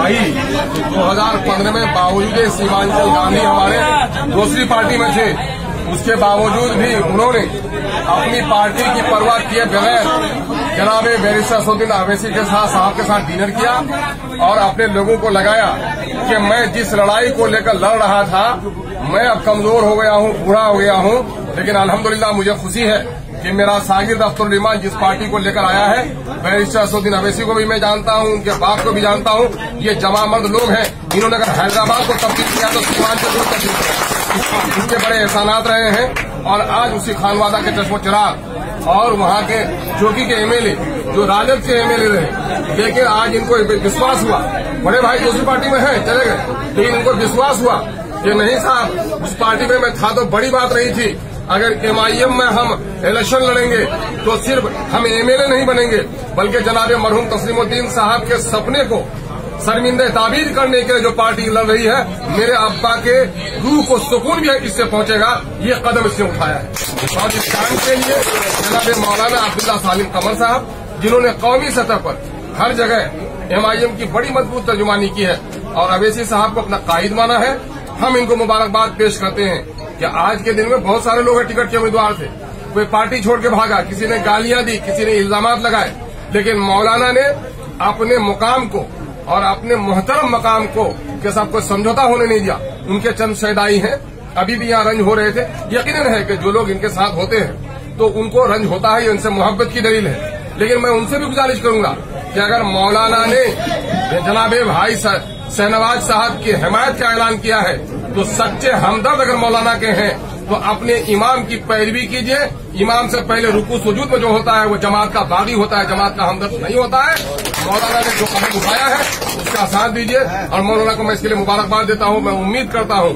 भाई 2015 में बावजूद सीमांचल गांधी हमारे दूसरी पार्टी में थे, उसके बावजूद भी उन्होंने अपनी पार्टी की परवाह किए बगैर जनाब बैरिस्टर असदुद्दीन अवैसी के साहब के साथ डिनर किया और अपने लोगों को लगाया कि मैं जिस लड़ाई को लेकर लड़ रहा था, मैं अब कमजोर हो गया हूँ, बूढ़ा हो गया हूँ, लेकिन अल्हम्दुलिल्लाह मुझे खुशी है कि मेरा सागिर्द अख्तरुल ईमान जिस पार्टी को लेकर आया है, बैरिस्टर असदुद्दीन अवैसी को भी मैं जानता हूँ, उनके बाप को भी जानता हूँ। ये जमामर्द लोग हैं, इन्होंने अगर हैदराबाद को तब्दील किया तो सीमांचल को तब्दील किया। इनके बड़े एहसानात रहे हैं और आज उसी खानवादा के चश्मो चिराग और वहाँ के जोगी के एमएलए जो राजद के एमएलए रहे, लेकिन आज इनको विश्वास हुआ, बड़े भाई दूसरी पार्टी में है चले गए, लेकिन इनको विश्वास हुआ कि नहीं साहब उस पार्टी में मैं था तो बड़ी बात रही थी, अगर एमआईएम में हम इलेक्शन लड़ेंगे तो सिर्फ हम एमएलए नहीं बनेंगे बल्कि जनाब मरहूम तस्लीमुद्दीन साहब के सपने को शर्मिंदा ताबीर करने के लिए जो पार्टी लड़ रही है, मेरे अब्बा के रूह को सुकून भी इससे पहुंचेगा, ये कदम इसने उठाया है। और इस काम के लिए जनाब मौलाना अब्दुल्ला सालिम कमर साहब, जिन्होंने कौमी सतह पर हर जगह एमआईएम की बड़ी मजबूत तर्जुमानी की है और अवैसी साहब को अपना कायद माना है, हम इनको मुबारकबाद पेश करते हैं कि आज के दिन में बहुत सारे लोग टिकट के उम्मीदवार थे, कोई पार्टी छोड़ के भागा, किसी ने गालियां दी, किसी ने इल्जामात लगाए, लेकिन मौलाना ने अपने मुकाम को और अपने मोहतरम मकाम को के साथ कोई समझौता होने नहीं दिया। उनके चंद शहदाई हैं, अभी भी यहाँ रंज हो रहे थे। यकीनन है कि जो लोग इनके साथ होते हैं तो उनको रंज होता है, इनसे मोहब्बत की दलील है, लेकिन मैं उनसे भी गुजारिश करूंगा कि अगर मौलाना ने जनाबे भाई शहनवाज साहब की हिमायत का ऐलान किया है तो सच्चे हमदर्द अगर मौलाना के हैं तो अपने इमाम की पैरवी कीजिए। इमाम से पहले रुकू सुजूद में जो होता है वो जमात का बागी होता है, जमात का हमदर्द नहीं होता है। मौलाना ने जो कदम उठाया है उसका साथ दीजिए और मौलाना को मैं इसके लिए मुबारकबाद देता हूँ। मैं उम्मीद करता हूँ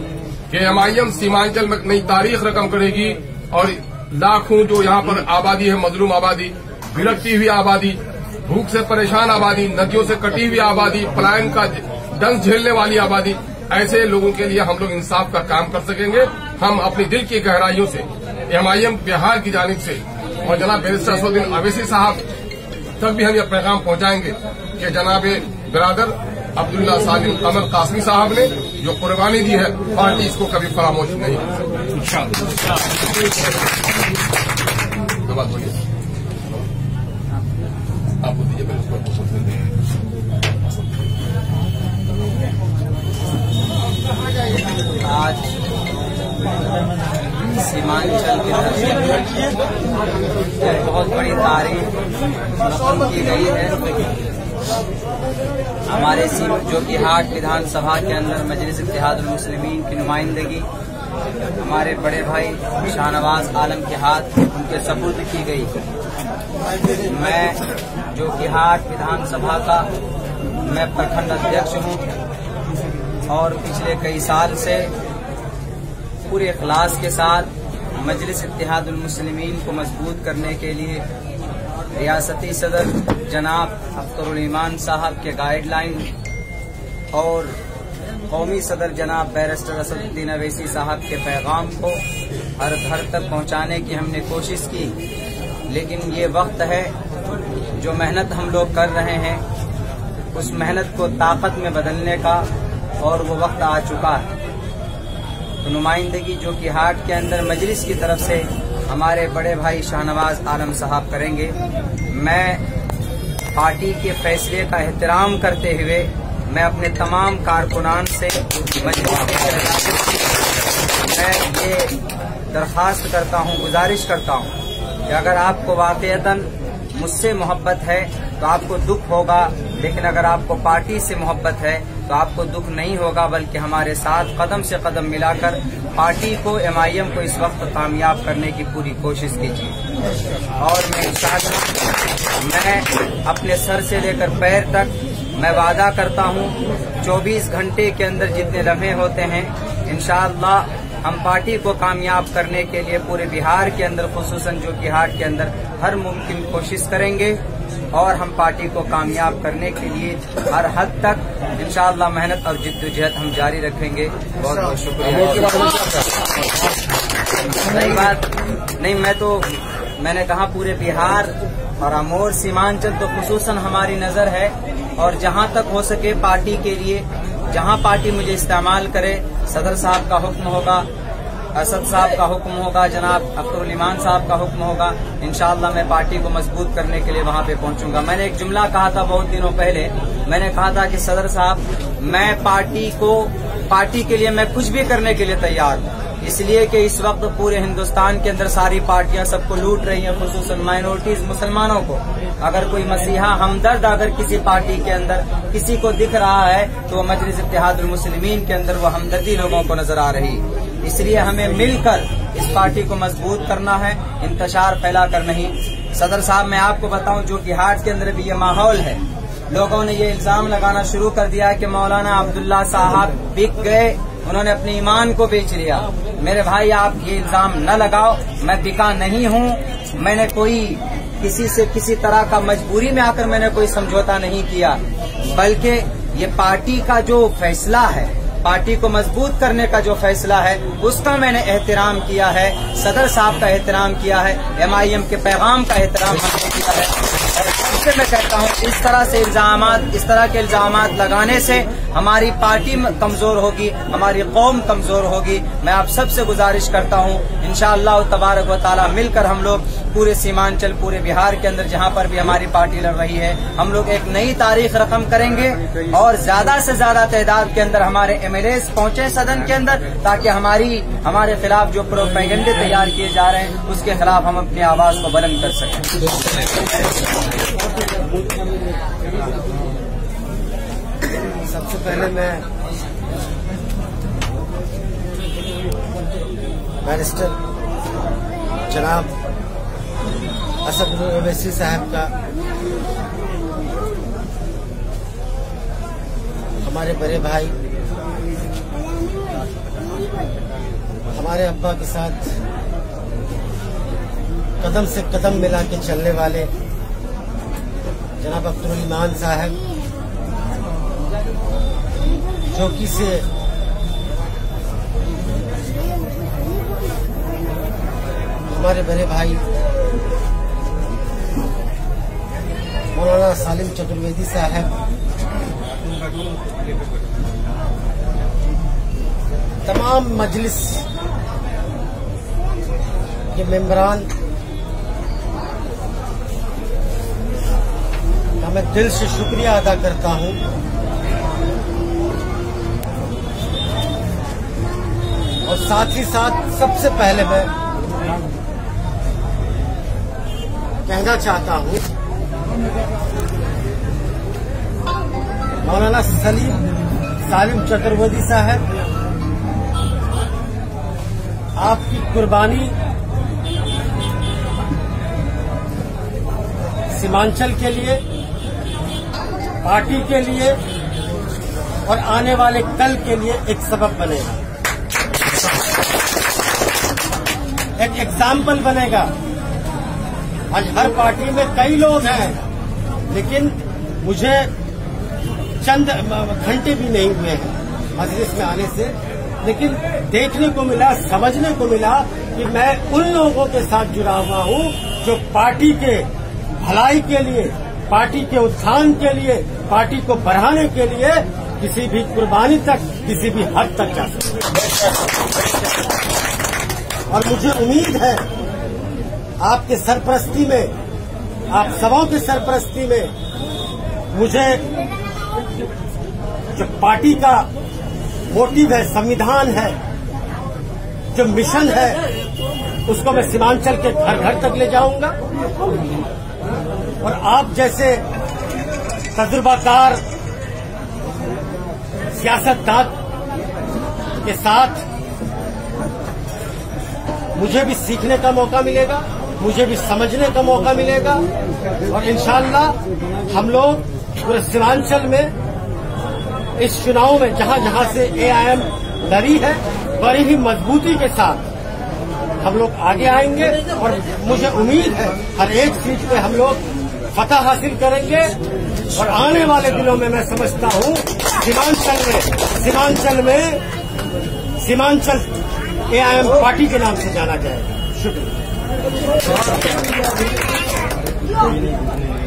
कि एमआईएम सीमांचल में नई तारीख रकम करेगी और लाखों जो यहाँ पर आबादी है, मजलूम आबादी, भिड़कती हुई आबादी, भूख से परेशान आबादी, नदियों से कटी हुई आबादी, पलायन का दंश झेलने वाली आबादी, ऐसे लोगों के लिए हम लोग इंसाफ का काम कर सकेंगे। हम अपनी दिल की गहराइयों से एमआईएम बिहार की जानिब से और जनाब बैरिस्टर असदुद्दीन अवैसी साहब तक भी हम यह पैगाम पहुंचाएंगे कि जनाब बिरादर अब्दुल्ला सालिम कमर कासमी साहब ने जो कुर्बानी दी है, पार्टी इसको कभी फरामोश नहीं कर सकती। आप आज सीमांचल की धरती पर बहुत बड़ी तारीख रकम की गई है। हमारे जोकीहाट विधानसभा के अंदर मजलिस इत्तेहादुल मुस्लिमीन की नुमाइंदगी हमारे बड़े भाई शाहनवाज आलम के हाथ उनके सपुर्द की गई। मैं जोकीहाट विधानसभा का मैं प्रखंड अध्यक्ष हूँ और पिछले कई साल से पूरे इखलास के साथ मजलिस इत्तेहादुल मुस्लिमीन को मजबूत करने के लिए रियासती सदर जनाब अख्तरुल ईमान साहब के गाइडलाइन और कौमी सदर जनाब बैरिस्टर असदुद्दीन अवैसी साहब के पैगाम को हर घर तक पहुंचाने की हमने कोशिश की। लेकिन ये वक्त है, जो मेहनत हम लोग कर रहे हैं उस मेहनत को ताकत में बदलने का और वो वक्त आ चुका है। तो नुमाइंदगी जोकीहाट के अंदर मजलिस की तरफ से हमारे बड़े भाई शाहनवाज आलम साहब करेंगे। मैं पार्टी के फैसले का एहतराम करते हुए मैं अपने तमाम कारकुनान से मैं ये दरख्वास्त करता हूँ, गुजारिश करता हूँ कि अगर आपको वाकईतन मुझसे मोहब्बत है तो आपको दुख होगा, लेकिन अगर आपको पार्टी से मोहब्बत है तो आपको दुख नहीं होगा, बल्कि हमारे साथ कदम से कदम मिलाकर पार्टी को एमआईएम को इस वक्त कामयाब करने की पूरी कोशिश कीजिए। और मैं अपने सर से लेकर पैर तक मैं वादा करता हूँ 24 घंटे के अंदर जितने लम्हे होते हैं इंशाअल्लाह हम पार्टी को कामयाब करने के लिए पूरे बिहार के अंदर खुसूसन जोकीहाट के अंदर हर मुमकिन कोशिश करेंगे और हम पार्टी को कामयाब करने के लिए हर हद तक इंशाअल्लाह मेहनत और जिद्दोजहद हम जारी रखेंगे। बहुत बहुत शुक्रिया। सही बात नहीं, मैंने कहा पूरे बिहार और अमोर सीमांचल तो खुसूसन हमारी नजर है। और जहां तक हो सके पार्टी के लिए, जहां पार्टी मुझे इस्तेमाल करे, सदर साहब का हुक्म होगा, असद साहब का हुक्म होगा, जनाब अख्तरुल ईमान साहब का हुक्म होगा, इंशाअल्लाह मैं पार्टी को मजबूत करने के लिए वहां पे पहुंचूंगा। मैंने एक जुमला कहा था बहुत दिनों पहले, मैंने कहा था कि सदर साहब, मैं पार्टी के लिए मैं कुछ भी करने के लिए तैयार हूं, इसलिए कि इस वक्त पूरे हिंदुस्तान के अंदर सारी पार्टियां सबको लूट रही हैं, खुसूसन माइनॉरिटीज मुसलमानों को। अगर कोई मसीहा हमदर्द अगर किसी पार्टी के अंदर किसी को दिख रहा है तो वो मजलिस इत्तेहादुल मुस्लिमीन के अंदर वो हमदर्दी लोगों को नजर आ रही है। इसलिए हमें मिलकर इस पार्टी को मजबूत करना है, इंतशार फैलाकर नहीं। सदर साहब, मैं आपको बताऊं, जो कि हाट के अंदर भी ये माहौल है, लोगों ने ये इल्जाम लगाना शुरू कर दिया कि मौलाना अब्दुल्ला साहब बिक गए, उन्होंने अपने ईमान को बेच लिया। मेरे भाई, आप ये इल्जाम न लगाओ, मैं बिका नहीं हूँ। मैंने कोई किसी से किसी तरह का मजबूरी में आकर मैंने कोई समझौता नहीं किया, बल्कि ये पार्टी का जो फैसला है, पार्टी को मजबूत करने का जो फैसला है, उसका मैंने एहतराम किया है, सदर साहब का एहतराम किया है, MIM के पैगाम का एहतराम हमने किया है। और सबसे मैं कहता हूँ, इस तरह के इल्जामात लगाने से हमारी पार्टी कमजोर होगी, हमारी कौम कमजोर होगी। मैं आप सबसे गुजारिश करता हूँ, इंशाअल्लाह तबारक व तआला मिलकर हम लोग पूरे सीमांचल, पूरे बिहार के अंदर जहाँ पर भी हमारी पार्टी लड़ रही है, हम लोग एक नई तारीख रकम करेंगे और ज्यादा से ज्यादा तादाद के अंदर हमारे MLAs पहुंचे सदन के अंदर, ताकि हमारे खिलाफ जो प्रोपेगेंडे तैयार किए जा रहे हैं उसके खिलाफ हम अपनी आवाज को बुलंद कर सकें। सबसे पहले मैं बैरिस्टर जनाब असद ओवैसी साहब का, हमारे बड़े भाई, हमारे अब्बा के साथ कदम से कदम मिला के चलने वाले जनाब अख्तरुल ईमान साहब, चौकी से हमारे बड़े भाई मौलाना सालिम चतुर्वेदी साहब, तमाम मजलिस के मेंबरान का मैं दिल से शुक्रिया अदा करता हूं। और साथ ही साथ सबसे पहले मैं कहना चाहता हूं, मौलाना सालिम चतुर्वेदी साहब, आपकी कुर्बानी सीमांचल के लिए, पार्टी के लिए और आने वाले कल के लिए एक सबब बनेगा, एक एग्जाम्पल बनेगा। आज हर पार्टी में कई लोग हैं, लेकिन मुझे चंद घंटे भी नहीं हुए हैं मजलिस में आने से, लेकिन देखने को मिला, समझने को मिला कि मैं उन लोगों के साथ जुड़ा हुआ हूं जो पार्टी के भलाई के लिए, पार्टी के उत्थान के लिए, पार्टी को बढ़ाने के लिए किसी भी कुर्बानी तक, किसी भी हद तक जा सकते। और मुझे उम्मीद है आपके सरपरस्ती में, आप सबों के सरपरस्ती में, मुझे जो पार्टी का मोटिव है, संविधान है, जो मिशन है, उसको मैं सीमांचल के घर घर तक ले जाऊंगा। और आप जैसे तजुर्बाकार सियासतदान के साथ मुझे भी सीखने का मौका मिलेगा, मुझे भी समझने का मौका मिलेगा। और इंशाअल्लाह हम लोग पूरे सीमांचल में इस चुनाव में जहां जहां से AIM लड़ी है, बड़ी ही मजबूती के साथ हम लोग आगे आएंगे। और मुझे उम्मीद है हर एक सीट पे हम लोग फतह हासिल करेंगे। और आने वाले दिनों में मैं समझता हूं सीमांचल AIM पार्टी के नाम से जाना जाएगा। शुक्रिया। कोई नहीं